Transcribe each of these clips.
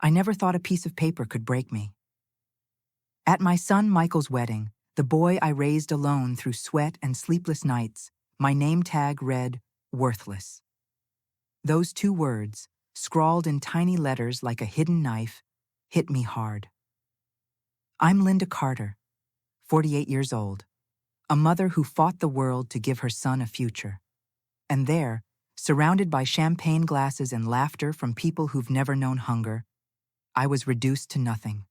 I never thought a piece of paper could break me. At my son Michael's wedding, the boy I raised alone through sweat and sleepless nights, my name tag read, "Worthless." Those two words, scrawled in tiny letters like a hidden knife, hit me hard. I'm Linda Carter, 48 years old, a mother who fought the world to give her son a future. And there, surrounded by champagne glasses and laughter from people who've never known hunger, I was reduced to nothing.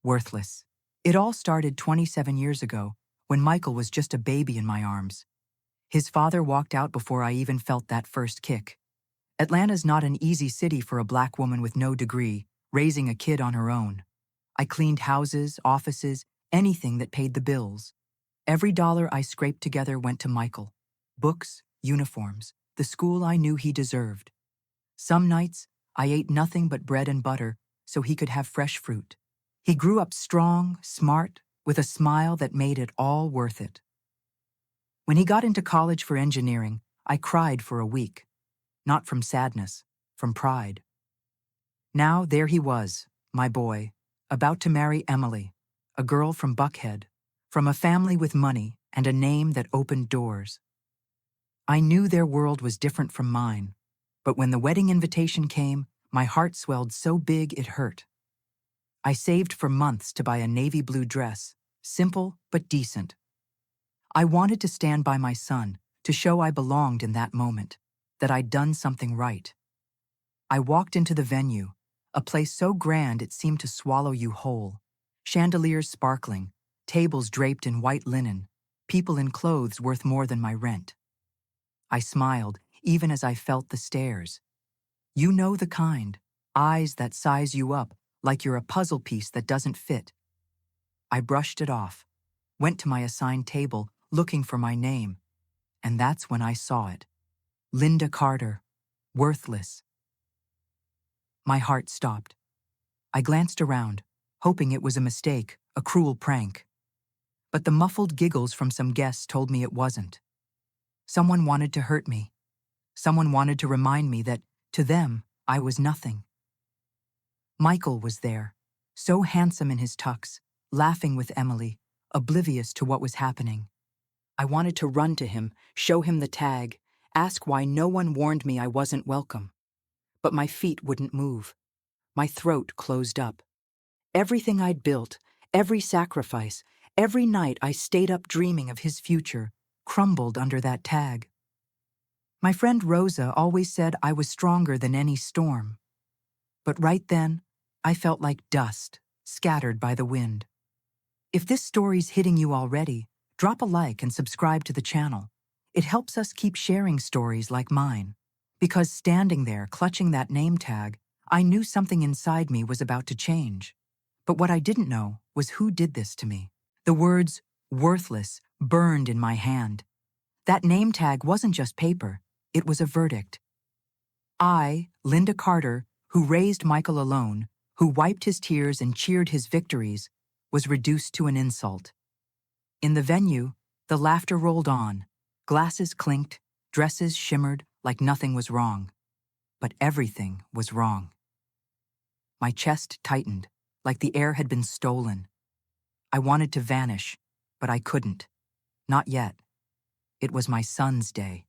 Worthless. It all started 27 years ago, when Michael was just a baby in my arms. His father walked out before I even felt that first kick. Atlanta's not an easy city for a black woman with no degree, raising a kid on her own. I cleaned houses, offices, anything that paid the bills. Every dollar I scraped together went to Michael. Books, uniforms, the school I knew he deserved. Some nights, I ate nothing but bread and butter so he could have fresh fruit. He grew up strong, smart, with a smile that made it all worth it. When he got into college for engineering, I cried for a week. Not from sadness, from pride. Now there he was, my boy, about to marry Emily, a girl from Buckhead, from a family with money and a name that opened doors. I knew their world was different from mine, but when the wedding invitation came, my heart swelled so big it hurt. I saved for months to buy a navy blue dress, simple but decent. I wanted to stand by my son, to show I belonged in that moment, that I'd done something right. I walked into the venue, a place so grand it seemed to swallow you whole. Chandeliers sparkling, tables draped in white linen, people in clothes worth more than my rent. I smiled, even as I felt the stares. You know the kind, eyes that size you up, like you're a puzzle piece that doesn't fit. I brushed it off, went to my assigned table, looking for my name, and that's when I saw it. Linda Carter, worthless. My heart stopped. I glanced around, hoping it was a mistake, a cruel prank. But the muffled giggles from some guests told me it wasn't. Someone wanted to hurt me. Someone wanted to remind me that, to them, I was nothing. Michael was there, so handsome in his tux, laughing with Emily, oblivious to what was happening. I wanted to run to him, show him the tag, ask why no one warned me I wasn't welcome. But my feet wouldn't move. My throat closed up. Everything I'd built, every sacrifice, every night I stayed up dreaming of his future, crumbled under that tag. My friend Rosa always said I was stronger than any storm. But right then, I felt like dust, scattered by the wind. If this story's hitting you already, drop a like and subscribe to the channel. It helps us keep sharing stories like mine. Because standing there, clutching that name tag, I knew something inside me was about to change. But what I didn't know was who did this to me. The words, worthless, burned in my hand. That name tag wasn't just paper, it was a verdict. I, Linda Carter, who raised Michael alone, who wiped his tears and cheered his victories, was reduced to an insult. In the venue, the laughter rolled on, glasses clinked, dresses shimmered like nothing was wrong. But everything was wrong. My chest tightened, like the air had been stolen. I wanted to vanish, but I couldn't. Not yet. It was my son's day.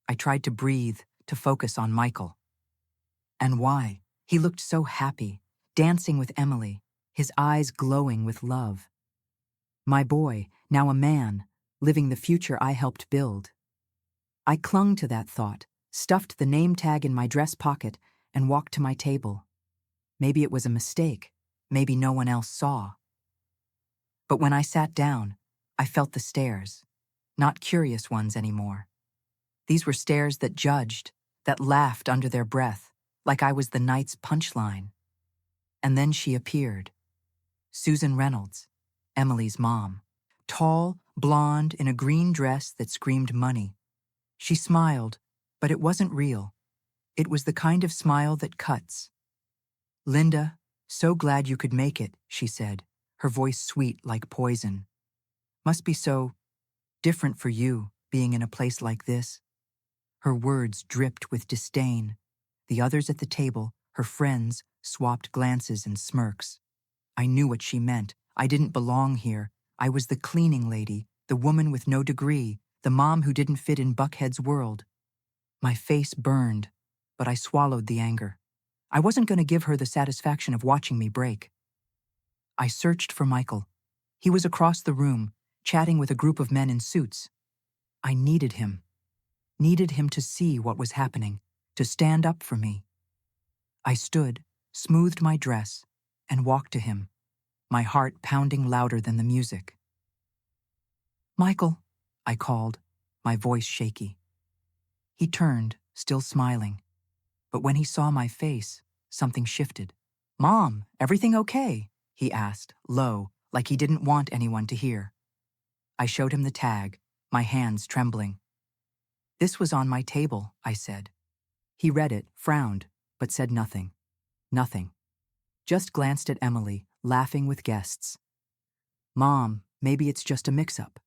I tried to breathe, to focus on Michael. And why? He looked so happy, dancing with Emily, his eyes glowing with love. My boy, now a man, living the future I helped build. I clung to that thought, stuffed the name tag in my dress pocket, and walked to my table. Maybe it was a mistake. Maybe no one else saw. But when I sat down, I felt the stares, not curious ones anymore. These were stares that judged, that laughed under their breath, like I was the night's punchline. And then she appeared. Susan Reynolds, Emily's mom. Tall, blonde, in a green dress that screamed money. She smiled, but it wasn't real. It was the kind of smile that cuts. "Linda, so glad you could make it," she said, her voice sweet like poison. "Must be so different for you, being in a place like this." Her words dripped with disdain. The others at the table, her friends, swapped glances and smirks. I knew what she meant. I didn't belong here. I was the cleaning lady, the woman with no degree, the mom who didn't fit in Buckhead's world. My face burned, but I swallowed the anger. I wasn't going to give her the satisfaction of watching me break. I searched for Michael. He was across the room, chatting with a group of men in suits. I needed him to see what was happening, to stand up for me. I stood, smoothed my dress, and walked to him, my heart pounding louder than the music. "Michael," I called, my voice shaky. He turned, still smiling, but when he saw my face, something shifted. "Mom, everything okay?" he asked, low, like he didn't want anyone to hear. I showed him the tag, my hands trembling. "This was on my table," I said. He read it, frowned, but said nothing. Nothing. Just glanced at Emily, laughing with guests. "Mom, maybe it's just a mix-up,"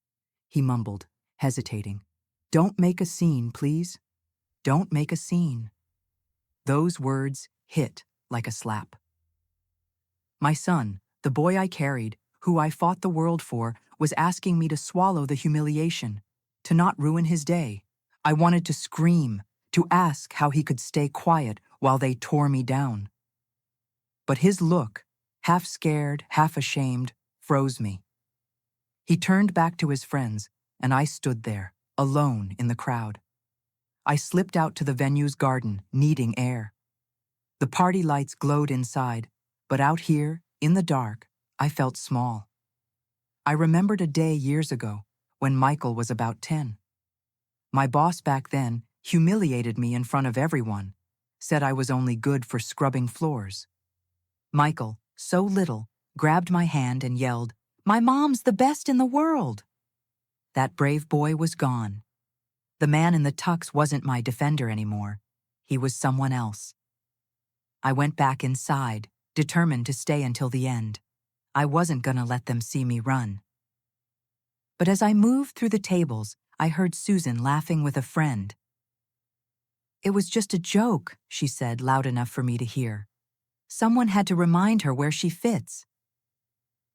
he mumbled, hesitating. "Don't make a scene, please. Don't make a scene." Those words hit like a slap. My son, the boy I carried, who I fought the world for, was asking me to swallow the humiliation, to not ruin his day. I wanted to scream, to ask how he could stay quiet while they tore me down. But his look, half scared, half ashamed, froze me. He turned back to his friends, and I stood there, alone in the crowd. I slipped out to the venue's garden, needing air. The party lights glowed inside, but out here, in the dark, I felt small. I remembered a day years ago, when Michael was about 10. My boss back then humiliated me in front of everyone, said I was only good for scrubbing floors. Michael, so little, grabbed my hand and yelled, "My mom's the best in the world!" That brave boy was gone. The man in the tux wasn't my defender anymore. He was someone else. I went back inside, determined to stay until the end. I wasn't gonna let them see me run. But as I moved through the tables, I heard Susan laughing with a friend. "It was just a joke," she said, loud enough for me to hear. "Someone had to remind her where she fits."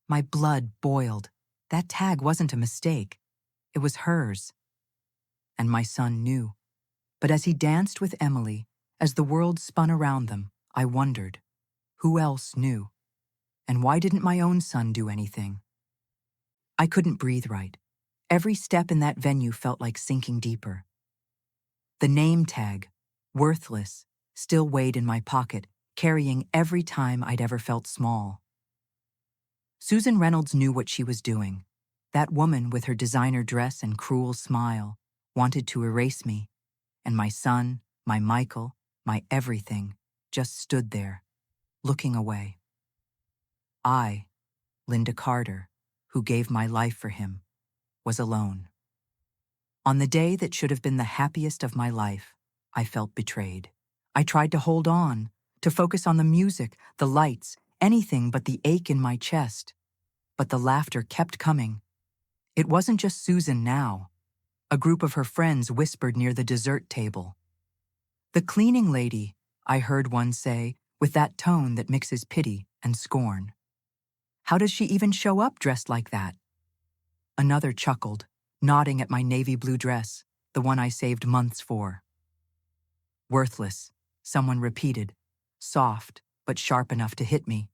My blood boiled. That tag wasn't a mistake. It was hers. And my son knew. But as he danced with Emily, as the world spun around them, I wondered, who else knew? And why didn't my own son do anything? I couldn't breathe right. Every step in that venue felt like sinking deeper. The name tag, worthless, still weighed in my pocket, carrying every time I'd ever felt small. Susan Reynolds knew what she was doing. That woman with her designer dress and cruel smile wanted to erase me, and my son, my Michael, my everything, just stood there, looking away. I, Linda Carter, who gave my life for him, was alone. On the day that should have been the happiest of my life, I felt betrayed. I tried to hold on, to focus on the music, the lights, anything but the ache in my chest. But the laughter kept coming. It wasn't just Susan now. A group of her friends whispered near the dessert table. "The cleaning lady," I heard one say, with that tone that mixes pity and scorn. "How does she even show up dressed like that?" Another chuckled, nodding at my navy blue dress, the one I saved months for. "Worthless," someone repeated, soft but sharp enough to hit me.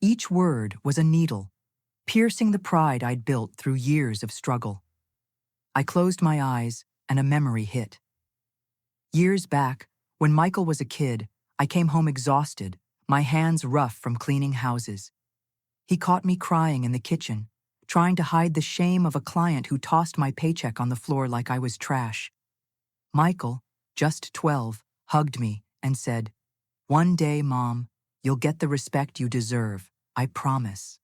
Each word was a needle, piercing the pride I'd built through years of struggle. I closed my eyes, and a memory hit. Years back, when Michael was a kid, I came home exhausted, my hands rough from cleaning houses. He caught me crying in the kitchen, trying to hide the shame of a client who tossed my paycheck on the floor like I was trash. Michael, just 12, hugged me and said, "One day, Mom, you'll get the respect you deserve, I promise."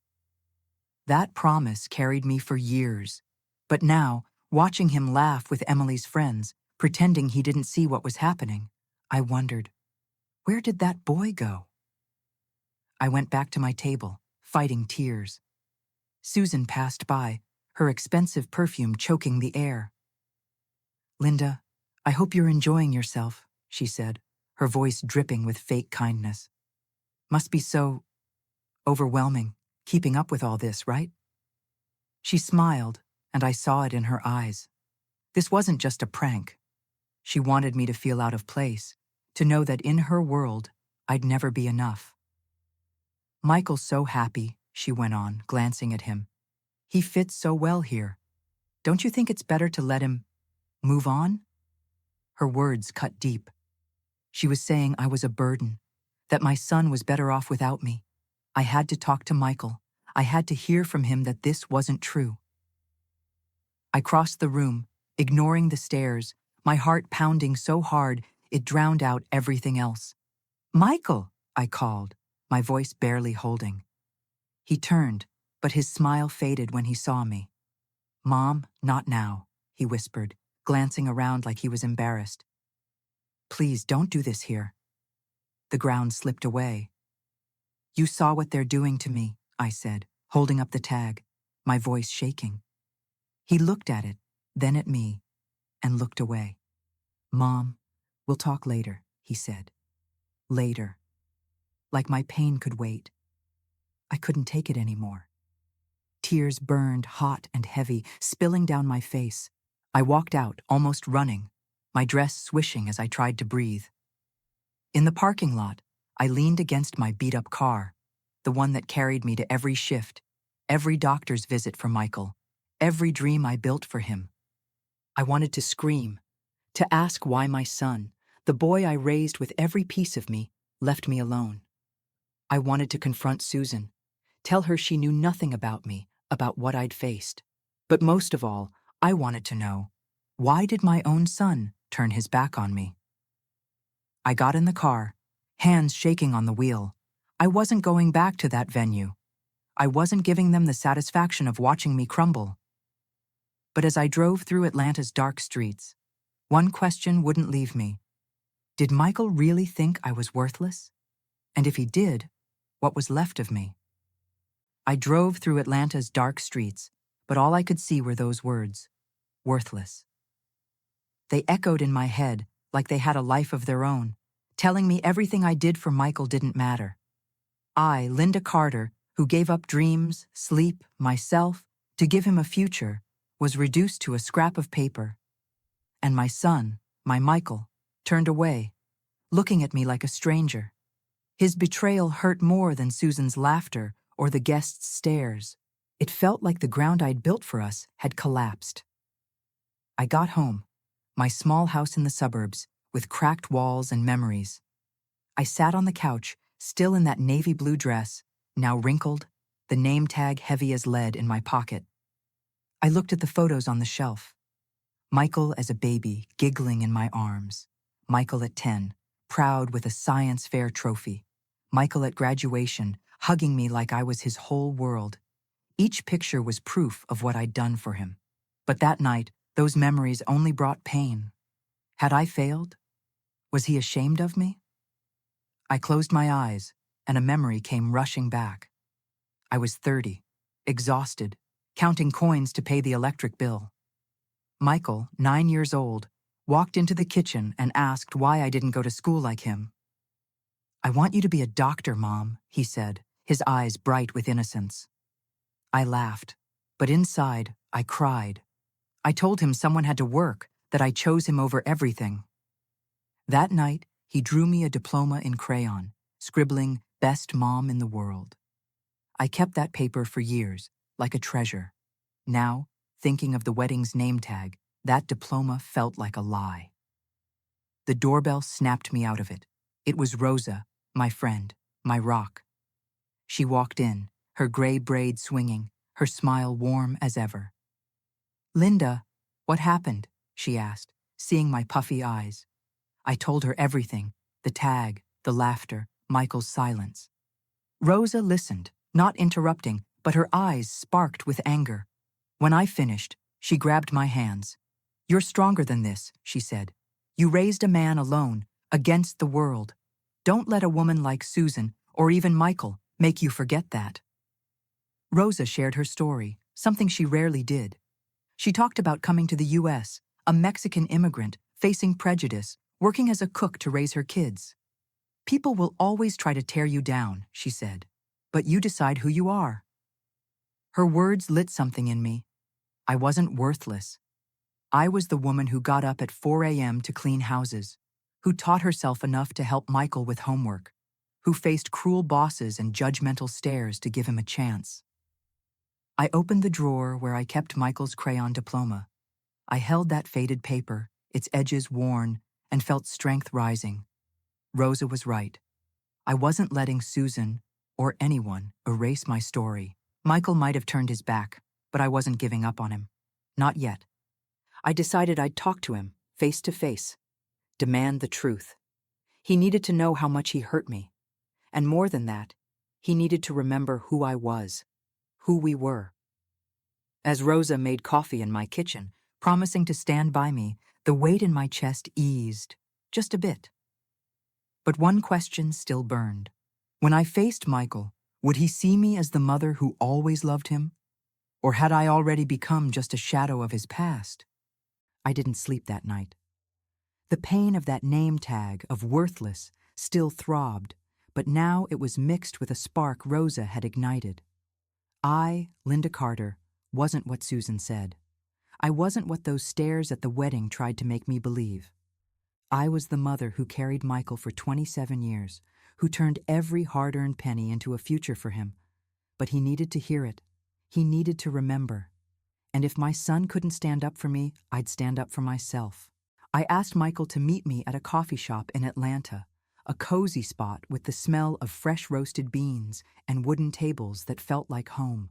That promise carried me for years, but now, watching him laugh with Emily's friends, pretending he didn't see what was happening, I wondered, where did that boy go? I went back to my table, fighting tears. Susan passed by, her expensive perfume choking the air. "Linda, I hope you're enjoying yourself," she said, her voice dripping with fake kindness. Must be so overwhelming, keeping up with all this, right? She smiled, and I saw it in her eyes. This wasn't just a prank. She wanted me to feel out of place, to know that in her world, I'd never be enough. Michael's so happy, she went on, glancing at him. He fits so well here. Don't you think it's better to let him move on? Her words cut deep. She was saying I was a burden, that my son was better off without me. I had to talk to Michael. I had to hear from him that this wasn't true. I crossed the room, ignoring the stares, my heart pounding so hard it drowned out everything else. Michael, I called, my voice barely holding. He turned, but his smile faded when he saw me. Mom, not now, he whispered, glancing around like he was embarrassed. Please don't do this here. The ground slipped away. You saw what they're doing to me, I said, holding up the tag, my voice shaking. He looked at it, then at me, and looked away. Mom, we'll talk later, he said. Later. Like my pain could wait. I couldn't take it anymore. Tears burned hot and heavy, spilling down my face. I walked out, almost running, my dress swishing as I tried to breathe. In the parking lot, I leaned against my beat-up car, the one that carried me to every shift, every doctor's visit for Michael, every dream I built for him. I wanted to scream, to ask why my son, the boy I raised with every piece of me, left me alone. I wanted to confront Susan, tell her she knew nothing about me, about what I'd faced. But most of all, I wanted to know, why did my own son turn his back on me? I got in the car, hands shaking on the wheel. I wasn't going back to that venue. I wasn't giving them the satisfaction of watching me crumble. But as I drove through Atlanta's dark streets, one question wouldn't leave me. Did Michael really think I was worthless? And if he did, what was left of me? I drove through Atlanta's dark streets, but all I could see were those words, worthless. They echoed in my head like they had a life of their own, telling me everything I did for Michael didn't matter. I, Linda Carter, who gave up dreams, sleep, myself, to give him a future, was reduced to a scrap of paper. And my son, my Michael, turned away, looking at me like a stranger. His betrayal hurt more than Susan's laughter or the guests' stares. It felt like the ground I'd built for us had collapsed. I got home, my small house in the suburbs, with cracked walls and memories. I sat on the couch, still in that navy blue dress, now wrinkled, the name tag heavy as lead in my pocket. I looked at the photos on the shelf. Michael as a baby, giggling in my arms. Michael at 10, proud with a science fair trophy. Michael at graduation, hugging me like I was his whole world. Each picture was proof of what I'd done for him. But that night, those memories only brought pain. Had I failed? Was he ashamed of me? I closed my eyes, and a memory came rushing back. I was 30, exhausted, counting coins to pay the electric bill. Michael, 9 years old, walked into the kitchen and asked why I didn't go to school like him. I want you to be a doctor, Mom, he said, his eyes bright with innocence. I laughed, but inside, I cried. I told him someone had to work, that I chose him over everything. That night, he drew me a diploma in crayon, scribbling, "Best mom in the world." I kept that paper for years, like a treasure. Now, thinking of the wedding's name tag, that diploma felt like a lie. The doorbell snapped me out of it. It was Rosa, my friend, my rock. She walked in, her gray braid swinging, her smile warm as ever. Linda, what happened? She asked, seeing my puffy eyes. I told her everything, the tag, the laughter, Michael's silence. Rosa listened, not interrupting, but her eyes sparked with anger. When I finished, she grabbed my hands. You're stronger than this, she said. You raised a man alone, against the world. Don't let a woman like Susan, or even Michael, make you forget that. Rosa shared her story, something she rarely did. She talked about coming to the U.S., a Mexican immigrant, facing prejudice, working as a cook to raise her kids. People will always try to tear you down, she said, but you decide who you are. Her words lit something in me. I wasn't worthless. I was the woman who got up at 4 a.m. to clean houses, who taught herself enough to help Michael with homework, who faced cruel bosses and judgmental stares to give him a chance. I opened the drawer where I kept Michael's crayon diploma. I held that faded paper, its edges worn, and felt strength rising. Rosa was right. I wasn't letting Susan, or anyone, erase my story. Michael might have turned his back, but I wasn't giving up on him. Not yet. I decided I'd talk to him, face to face, demand the truth. He needed to know how much he hurt me. And more than that, he needed to remember who I was, who we were. As Rosa made coffee in my kitchen, promising to stand by me, the weight in my chest eased, just a bit. But one question still burned. When I faced Michael, would he see me as the mother who always loved him? Or had I already become just a shadow of his past? I didn't sleep that night. The pain of that name tag, of worthless, still throbbed, but now it was mixed with a spark Rosa had ignited. I, Linda Carter, wasn't what Susan said. I wasn't what those stares at the wedding tried to make me believe. I was the mother who carried Michael for 27 years, who turned every hard-earned penny into a future for him. But he needed to hear it. He needed to remember. And if my son couldn't stand up for me, I'd stand up for myself. I asked Michael to meet me at a coffee shop in Atlanta, a cozy spot with the smell of fresh roasted beans and wooden tables that felt like home.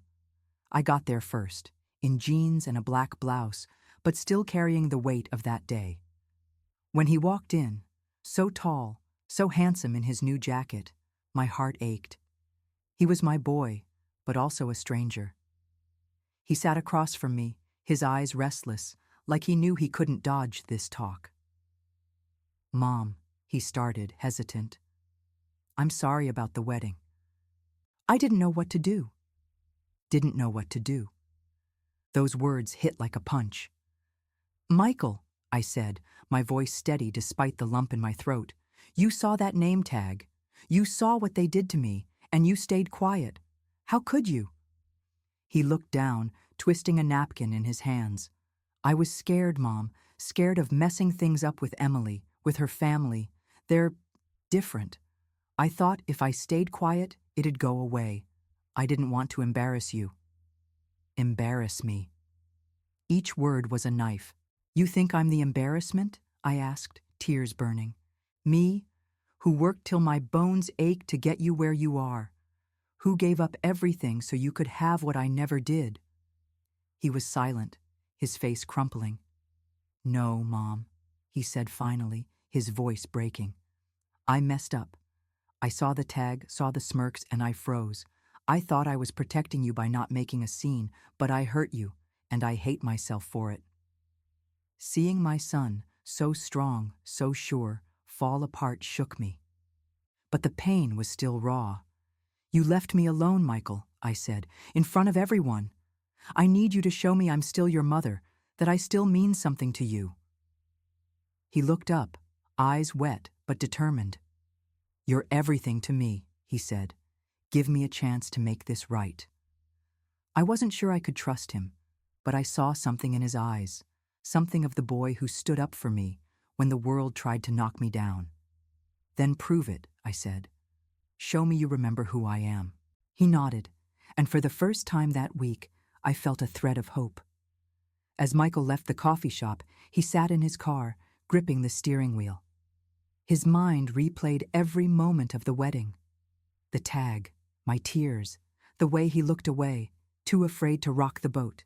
I got there first, in jeans and a black blouse, but still carrying the weight of that day. When he walked in, so tall, so handsome in his new jacket, my heart ached. He was my boy, but also a stranger. He sat across from me, his eyes restless, like he knew he couldn't dodge this talk. "Mom," he started, hesitant. "I'm sorry about the wedding." I didn't know what to do. Didn't know what to do. Those words hit like a punch. "Michael," I said, my voice steady despite the lump in my throat, "you saw that name tag. You saw what they did to me, and you stayed quiet. How could you?" He looked down, twisting a napkin in his hands. "I was scared, Mom, scared of messing things up with Emily, with her family. They're different. I thought if I stayed quiet, it'd go away. I didn't want to embarrass you." Embarrass me. Each word was a knife. "You think I'm the embarrassment?" I asked, tears burning. "Me, who worked till my bones ached to get you where you are, who gave up everything so you could have what I never did." He was silent, his face crumpling. "No, Mom," he said finally, his voice breaking. "I messed up. I saw the tag, saw the smirks, and I froze. I thought I was protecting you by not making a scene, but I hurt you, and I hate myself for it." Seeing my son, so strong, so sure, fall apart shook me. But the pain was still raw. "You left me alone, Michael," I said, "in front of everyone. I need you to show me I'm still your mother, that I still mean something to you." He looked up, eyes wet but determined. "You're everything to me," he said. "Give me a chance to make this right." I wasn't sure I could trust him, but I saw something in his eyes, something of the boy who stood up for me when the world tried to knock me down. "Then prove it," I said. "Show me you remember who I am." He nodded, and for the first time that week, I felt a thread of hope. As Michael left the coffee shop, he sat in his car, gripping the steering wheel. His mind replayed every moment of the wedding. The tag, my tears, the way he looked away, too afraid to rock the boat.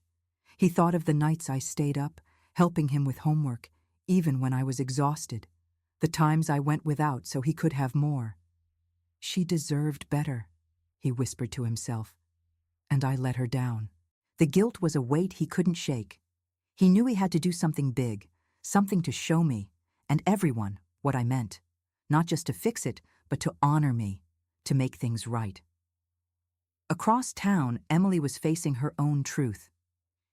He thought of the nights I stayed up, helping him with homework, even when I was exhausted. The times I went without so he could have more. "She deserved better," he whispered to himself, and I let her down. The guilt was a weight he couldn't shake. He knew he had to do something big, something to show me, and everyone, what I meant. Not just to fix it, but to honor me, to make things right. Across town, Emily was facing her own truth.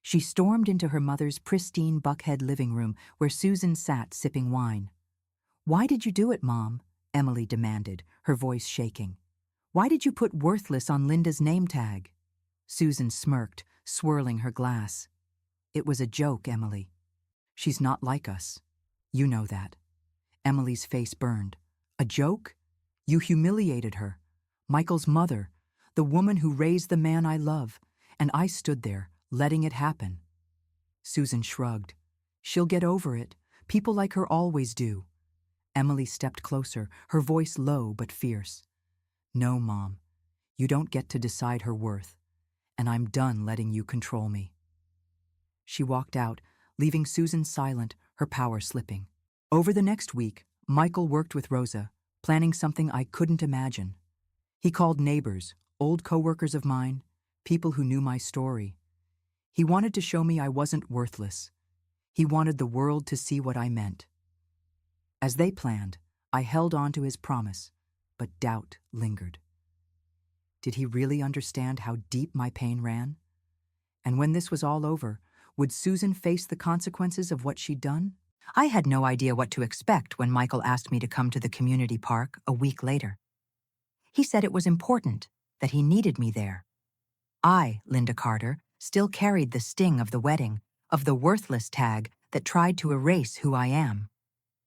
She stormed into her mother's pristine Buckhead living room where Susan sat sipping wine. "Why did you do it, Mom?" Emily demanded, her voice shaking. Why did you put worthless on Linda's name tag? Susan smirked, swirling her glass. It was a joke, Emily. She's not like us. You know that. Emily's face burned. A joke? You humiliated her. Michael's mother, the woman who raised the man I love, and I stood there, letting it happen. Susan shrugged. She'll get over it. People like her always do. Emily stepped closer, her voice low but fierce. No, Mom. You don't get to decide her worth, and I'm done letting you control me. She walked out, leaving Susan silent, her power slipping. Over the next week, Michael worked with Rosa, planning something I couldn't imagine. He called neighbors, old coworkers of mine, people who knew my story. He wanted to show me I wasn't worthless. He wanted the world to see what I meant. As they planned, I held on to his promise, but doubt lingered. Did he really understand how deep my pain ran? And when this was all over, would Susan face the consequences of what she'd done? I had no idea what to expect when Michael asked me to come to the community park a week later. He said it was important, that he needed me there. I, Linda Carter, still carried the sting of the wedding, of the worthless tag that tried to erase who I am.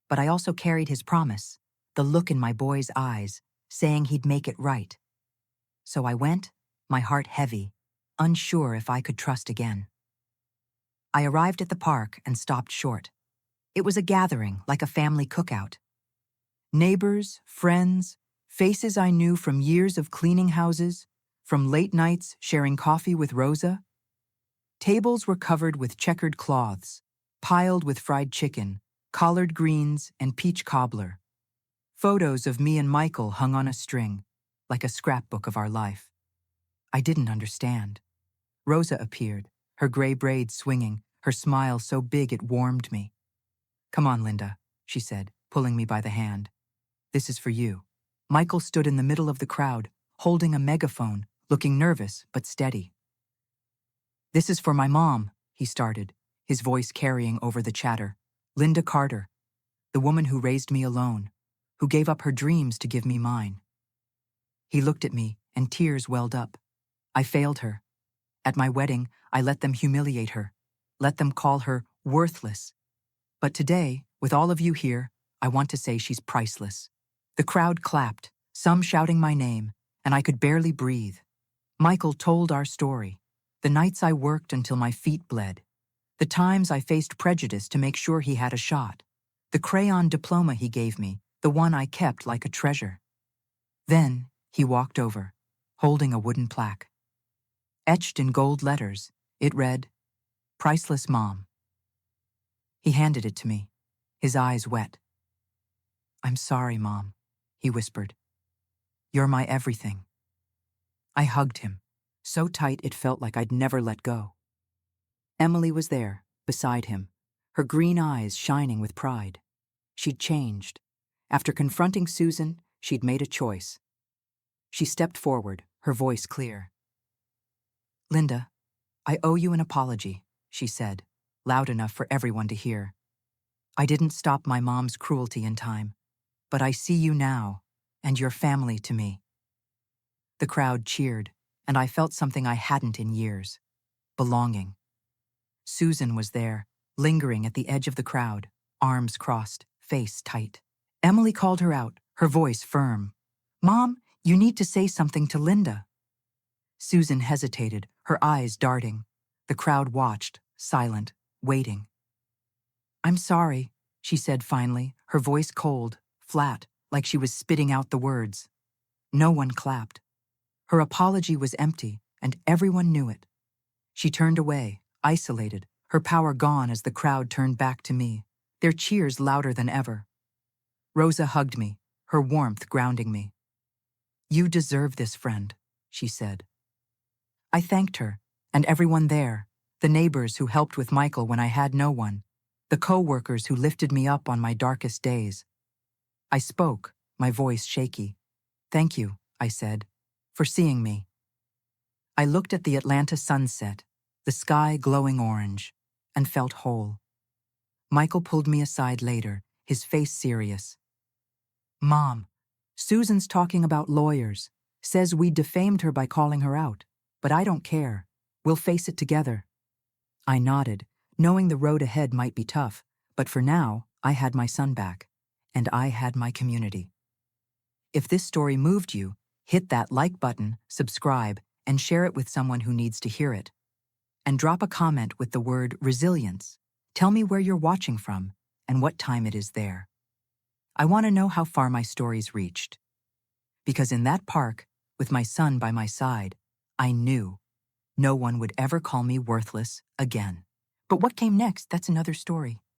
But I also carried his promise, the look in my boy's eyes, saying he'd make it right. So I went, my heart heavy, unsure if I could trust again. I arrived at the park and stopped short. It was a gathering, like a family cookout. Neighbors, friends, faces I knew from years of cleaning houses, from late nights sharing coffee with Rosa. Tables were covered with checkered cloths, piled with fried chicken, collard greens, and peach cobbler. Photos of me and Michael hung on a string, like a scrapbook of our life. I didn't understand. Rosa appeared, her gray braids swinging, her smile so big it warmed me. Come on, Linda, she said, pulling me by the hand. This is for you. Michael stood in the middle of the crowd, holding a megaphone, looking nervous but steady. This is for my mom, he started, his voice carrying over the chatter. Linda Carter, the woman who raised me alone, who gave up her dreams to give me mine. He looked at me, and tears welled up. I failed her. At my wedding, I let them humiliate her, let them call her worthless. But today, with all of you here, I want to say she's priceless. The crowd clapped, some shouting my name, and I could barely breathe. Michael told our story, the nights I worked until my feet bled, the times I faced prejudice to make sure he had a shot, the crayon diploma he gave me, the one I kept like a treasure. Then he walked over, holding a wooden plaque. Etched in gold letters, it read, Priceless Mom. He handed it to me, his eyes wet. I'm sorry, Mom, he whispered. You're my everything. I hugged him, so tight it felt like I'd never let go. Emily was there, beside him, her green eyes shining with pride. She'd changed. After confronting Susan, she'd made a choice. She stepped forward, her voice clear. Linda, I owe you an apology, she said, loud enough for everyone to hear. I didn't stop my mom's cruelty in time, but I see you now, and your family to me. The crowd cheered, and I felt something I hadn't in years. Belonging. Susan was there, lingering at the edge of the crowd, arms crossed, face tight. Emily called her out, her voice firm. Mom, you need to say something to Linda. Susan hesitated, her eyes darting. The crowd watched, silent, waiting. I'm sorry, she said finally, her voice cold, flat, like she was spitting out the words. No one clapped. Her apology was empty, and everyone knew it. She turned away, isolated, her power gone as the crowd turned back to me, their cheers louder than ever. Rosa hugged me, her warmth grounding me. You deserve this, friend, she said. I thanked her, and everyone there, the neighbors who helped with Michael when I had no one, the co-workers who lifted me up on my darkest days. I spoke, my voice shaky. Thank you, I said, for seeing me. I looked at the Atlanta sunset, the sky glowing orange, and felt whole. Michael pulled me aside later, his face serious. Mom, Susan's talking about lawyers, says we defamed her by calling her out. But I don't care. We'll face it together. I nodded, knowing the road ahead might be tough, but for now, I had my son back, and I had my community. If this story moved you, hit that like button, subscribe, and share it with someone who needs to hear it. And drop a comment with the word resilience. Tell me where you're watching from and what time it is there. I want to know how far my stories reached. Because in that park, with my son by my side, I knew no one would ever call me worthless again. But what came next, that's another story.